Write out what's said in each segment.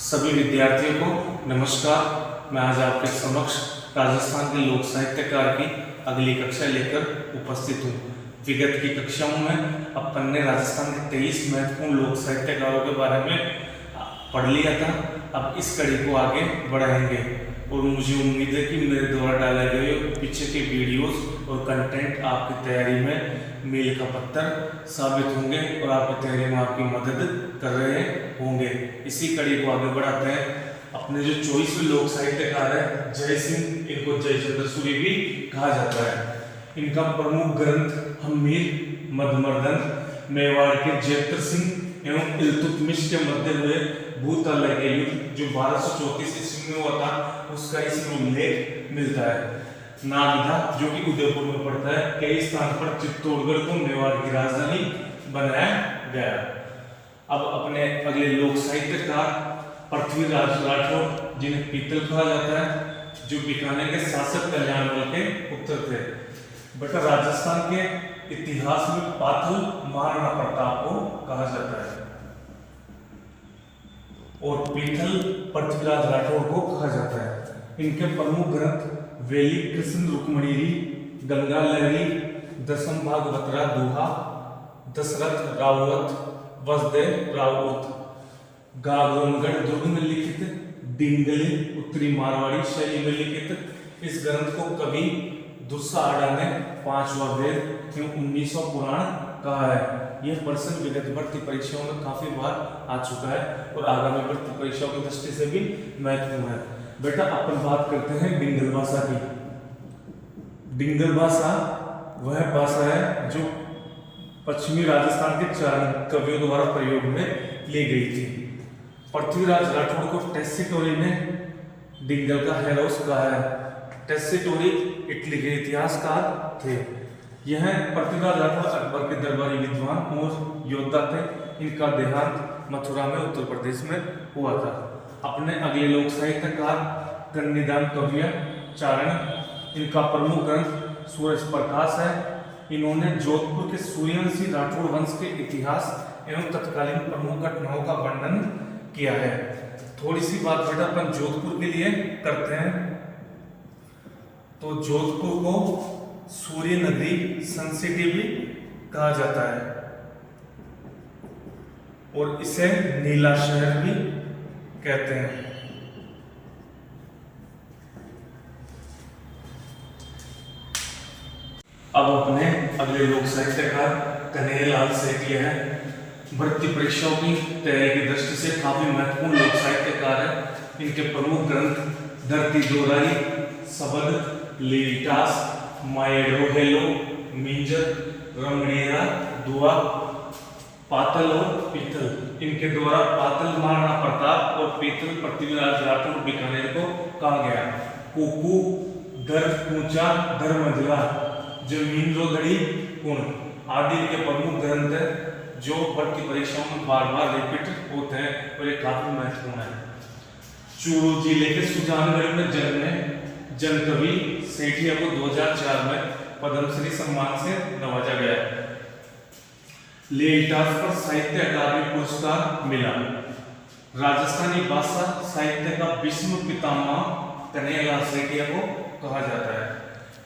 सभी विद्यार्थियों को नमस्कार। मैं आज आपके समक्ष राजस्थान के लोक साहित्यकार की अगली कक्षा लेकर उपस्थित हूँ। विगत की कक्षाओं में अपन ने राजस्थान के 23 महत्वपूर्ण लोक साहित्यकारों के बारे में पढ़ लिया था। अब इस कड़ी को आगे बढ़ाएंगे और मुझे उम्मीद है कि मेरे द्वारा डाले गए पीछे के वीडियोस और कंटेंट आपकी तैयारी में मील का पत्थर साबित होंगे और आपकी तैयारी में आपकी मदद कर रहे होंगे। इसी कड़ी को आगे बढ़ाते हैं। अपने जो 24वें लोक साहित्यकार है जय सिंह, इनको जयचंद्र सूरी भी कहा जाता है। इनका प्रमुख ग्रंथ हम्मीर, मधुमर्दन, मेवाड़ के जयत्र सिंह एवं इल्तुतमिश के मध्य हुए भूतलय के युद्ध जो 1234 ईस्वी में हुआ था, उसका इसमें उल्लेख मिलता है। नागदा जो कि उदयपुर में पड़ता है, कई स्थान पर चित्तौड़गढ़ को मेवाड़ की राजधानी बनाया गया। अब अपने अगले लोक साहित्यकार पृथ्वीराज राठौर, जिन्हें पीतल कहा जाता है, जो बीकानेर के शासक कल्याणमल के पुत्र थे। बेटा राजस्थान के इतिहास में पाथल महाराणा प्रताप को कहा जाता है और पीथल पृथ्वीराज राठौर को कहा जाता है। इनके प्रमुख ग्रंथ वेली कृष्ण रुक्मणी, गंगा लहरी, दसम भागवतरा दोहा, दशरथ रावत, वसुदेव राउत, गागोनगढ़ दुर्ग में लिखित, डिंगले उत्तरी मारवाड़ी शैली में लिखित। इस ग्रंथ को कवि दुस्सा आडा ने 5वां वेद एवं 1900 पुराण कहा है। यह प्रश्न विगत भर्ती परीक्षाओं में काफी बार आ चुका है और आगामी भर्ती परीक्षाओं की दृष्टि से भी महत्वपूर्ण है। बेटा अपन बात करते हैं डिंगल भाषा की। डिंगल भाषा वह भाषा है जो पश्चिमी राजस्थान के चारण कवियों द्वारा प्रयोग में ली गई थी। पृथ्वीराज राठौर को टेस्सिटोरी ने डिंगल का हेरोस कहा है। टेस्सिटोरी इटली के इतिहासकार थे। यह पृथ्वीराज राठौर अकबर के दरबारी विद्वान और योद्धा थे। इनका देहांत मथुरा में उत्तर प्रदेश में हुआ था। अपने अगले लोक साहित्यकार कन्यादान कविया चारण, इनका प्रमुख ग्रंथ सूरज प्रकाश है। इन्होंने जोधपुर के सूर्यवंशी राठौर वंश के इतिहास एवं तत्कालीन प्रमुख घटनाओं का वर्णन किया है। थोड़ी सी बात बेटा अपन जोधपुर के लिए करते हैं। तो जोधपुर को सूर्य नगरी, सन सिटी भी कहा जाता है और इसे नीला शहर भी कहते हैं। अब अपने अगले लोक साहित्यकार कन्हैयालाल सेठिया है। भर्ती परीक्षाओं की तैयारी की दृष्टि से काफी महत्वपूर्ण लोक साहित्यकार है। इनके प्रमुख ग्रंथ धरती दोराई, सबद, लीटास, मायेडो हेलो, मिंजर, रमणीरा, दुआ, पातल और पीतल। इनके द्वारा पातल महाराणा प्रताप और पीतल पृथ्वीराज राठौर बीकानेर को कहा गया। कुकू, दर कूचा, दर मंजला, जमीन रोधड़ी, गुण आदि के प्रमुख ग्रंथ है जो भर्ती परीक्षाओं में बार बार रिपीट होते हैं और ये काफी महत्वपूर्ण है। चूरू जिले के सुजानगढ़ में जन्मे जनकवि सेठिया को 2004 में पद्मश्री सम्मान से नवाजा गया। लीटास पर साहित्य अकादमी पुरस्कार मिला। राजस्थानी भाषा साहित्य का विश्व पितामह कन्हैयालाल सेठिया को कहा जाता है।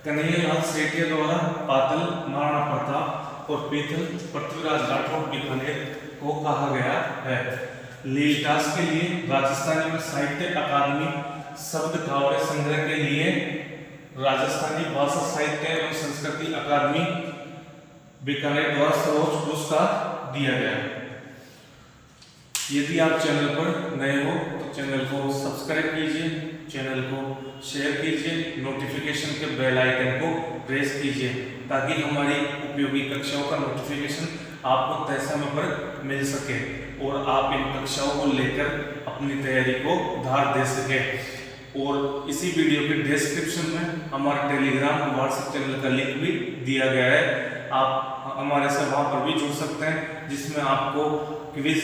कन्हैयालाल सेठिया द्वारा पातल महाराणा प्रताप और पीतल पृथ्वीराज राठौर बीकानेर को कहा गया है। लीटास के लिए राजस्थानी में साहित्य अकादमी शब्द काव्य संग्रह के लिए राजस्थानी भाषा साहित्य एवं संस्कृति अकादमी बीकानेर द्वारा सर्वोच्च पुरस्कार दिया गया है। यदि आप चैनल पर नए हो तो चैनल को सब्सक्राइब कीजिए, चैनल को शेयर कीजिए, नोटिफिकेशन के बेल आइकन को प्रेस कीजिए ताकि हमारी उपयोगी कक्षाओं का नोटिफिकेशन आपको तय समय पर मिल सके और आप इन कक्षाओं को लेकर अपनी तैयारी को धार दे सके। और इसी वीडियो के डिस्क्रिप्शन में हमारे टेलीग्राम और व्हाट्सएप चैनल का लिंक भी दिया गया है। आप हमारे से वहां पर भी जुड़ सकते हैं जिसमें आपको क्विज,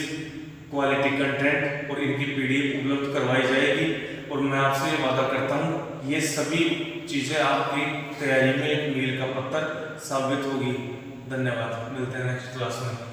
क्वालिटी कंटेंट और इनकी पीडीएफ उपलब्ध करवाई जाएगी। और मैं आपसे ये वादा करता हूँ ये सभी चीजें आपकी तैयारी में एक मील का पत्थर साबित होगी। धन्यवाद। मिलते हैं नेक्स्ट क्लास में।